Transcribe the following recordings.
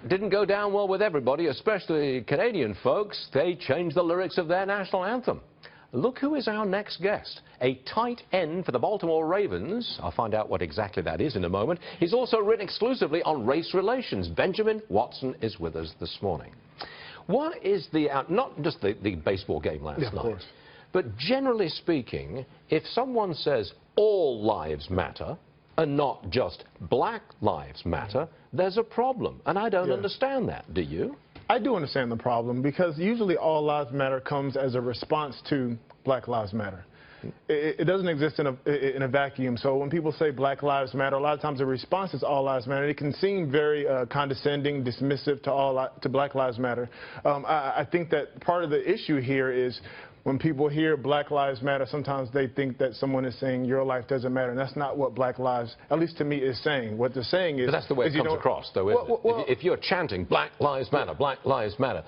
That didn't go down well with everybody, especially Canadian folks. They changed the lyrics of their national anthem. Look who is our next guest. A tight end for the Baltimore Ravens. I'll find out what exactly that is in a moment. He's also written exclusively on race relations. Benjamin Watson is with us this morning. What is the, not just the baseball game last night, of course, but generally speaking, if someone says all lives matter and not just black lives matter, there's a problem. And I don't understand that. Do you? I do understand the problem, because usually all lives matter comes as a response to Black Lives Matter. It doesn't exist in a vacuum. So when people say Black Lives Matter, a lot of times the response is all lives matter. It can seem very condescending, dismissive to Black Lives Matter. I think that part of the issue here is when people hear Black Lives Matter, sometimes they think that someone is saying your life doesn't matter, and that's not what Black Lives, at least to me, is saying. What they're saying is... But that's the way it comes across, though, isn't it? If you're chanting Black Lives Matter, Black Lives Matter,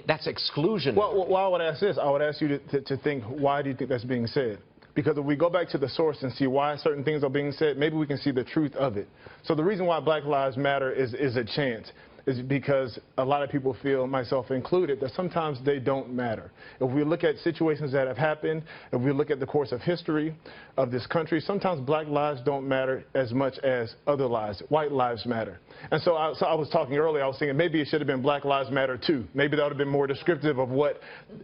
that's exclusion. Well, I would ask this. I would ask you to think, why do you think that's being said? Because if we go back to the source and see why certain things are being said, maybe we can see the truth of it. So the reason why Black Lives Matter is a chant is because a lot of people feel, myself included, that sometimes they don't matter. If we look at situations that have happened, if we look at the course of history of this country, sometimes black lives don't matter as much as other lives. White lives matter. And so I was talking earlier, I was thinking maybe it should have been Black Lives Matter too. Maybe that would have been more descriptive of what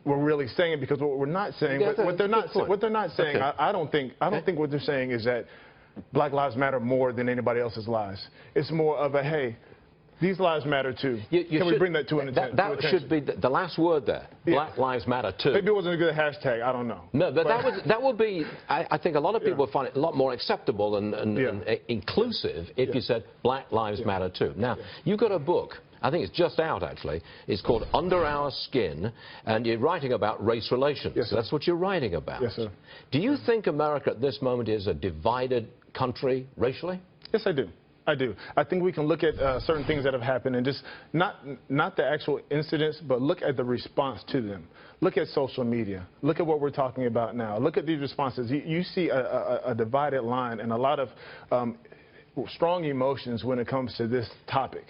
we're really saying, because what we're not saying, what they're not saying, I don't think what they're saying is that Black lives matter more than anybody else's lives. It's more of a, hey, these lives matter too. Can we bring that to an attention? That should be the last word there. Black lives matter too. Maybe it wasn't a good hashtag. I don't know. No, but that would be. I think a lot of people would find it a lot more acceptable and inclusive if you said Black lives matter too. Now, you've got a book. I think it's just out, actually. It's called Under Our Skin, and you're writing about race relations. Yes, sir. That's what you're writing about. Yes, sir. Do you think America at this moment is a divided country racially? Yes, I do. I do. I think we can look at certain things that have happened and just not the actual incidents, but look at the response to them. Look at social media. Look at what we're talking about now. Look at these responses. You see a divided line and a lot of strong emotions when it comes to this topic.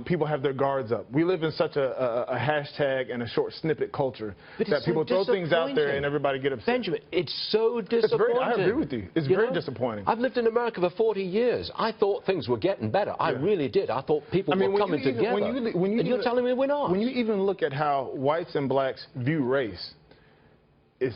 People have their guards up. We live in such a hashtag and a short snippet culture that people throw things out there and everybody get upset. Benjamin, it's so disappointing. I agree with you. It's very disappointing. I've lived in America for 40 years. I thought things were getting better. I really did. I thought people were coming together. And you're telling me we're not. When you even look at how whites and blacks view race, it's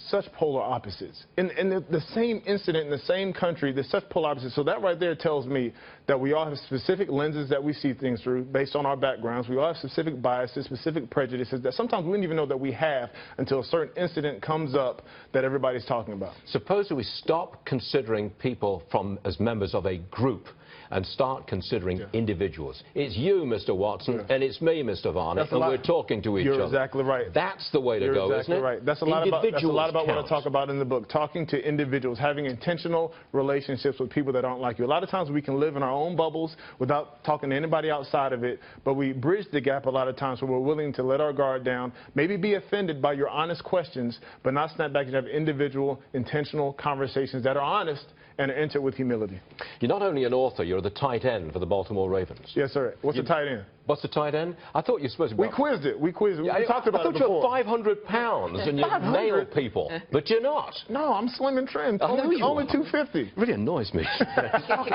such polar opposites. In the same incident, in the same country, there's such polar opposites. So that right there tells me that we all have specific lenses that we see things through based on our backgrounds. We all have specific biases, specific prejudices that sometimes we don't even know that we have until a certain incident comes up that everybody's talking about. Suppose we stop considering people as members of a group and start considering individuals. It's you, Mr. Watson, and it's me, Mr. Varnick, and we're talking to each other. You're exactly right. That's the way to go, isn't it? Right. That's a lot about what I talk about in the book, talking to individuals, having intentional relationships with people that aren't like you. A lot of times we can live in our own bubbles without talking to anybody outside of it, but we bridge the gap a lot of times where we're willing to let our guard down, maybe be offended by your honest questions, but not snap back and have individual, intentional conversations that are honest and enter with humility. You're not only an author, you're the tight end for the Baltimore Ravens. Yes, sir. What's the tight end? What's the tight end? I thought you were supposed to be... We quizzed it. We talked about it before. I thought you were 500 pounds and you nail people, but you're not. No, I'm slim and trim. Only 250. Really annoys me.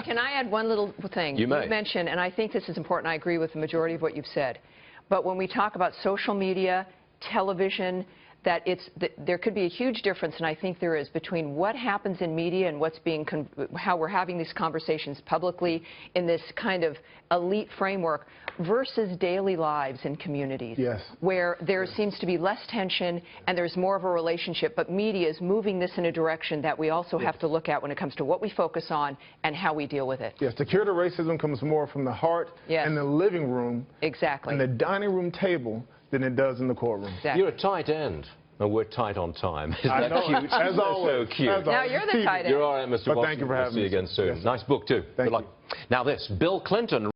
Can I add one little thing? You may. You mentioned, and I think this is important, I agree with the majority of what you've said, but when we talk about social media, television, that there could be a huge difference, and I think there is, between what happens in media and what's how we're having these conversations publicly in this kind of elite framework versus daily lives in communities, where there seems to be less tension and there's more of a relationship, but media is moving this in a direction that we also have to look at when it comes to what we focus on and how we deal with it. Yes, the cure to racism comes more from the heart and the living room and the dining room table than it does in the courtroom. Exactly. You're a tight end. And we're tight on time. Isn't that cute? As always. So cute. Now you're the tight end. You're all right, Mr. Watson. Thank you for having me. See you again soon. Nice book, too. Thank you. Good luck. Now this, Bill Clinton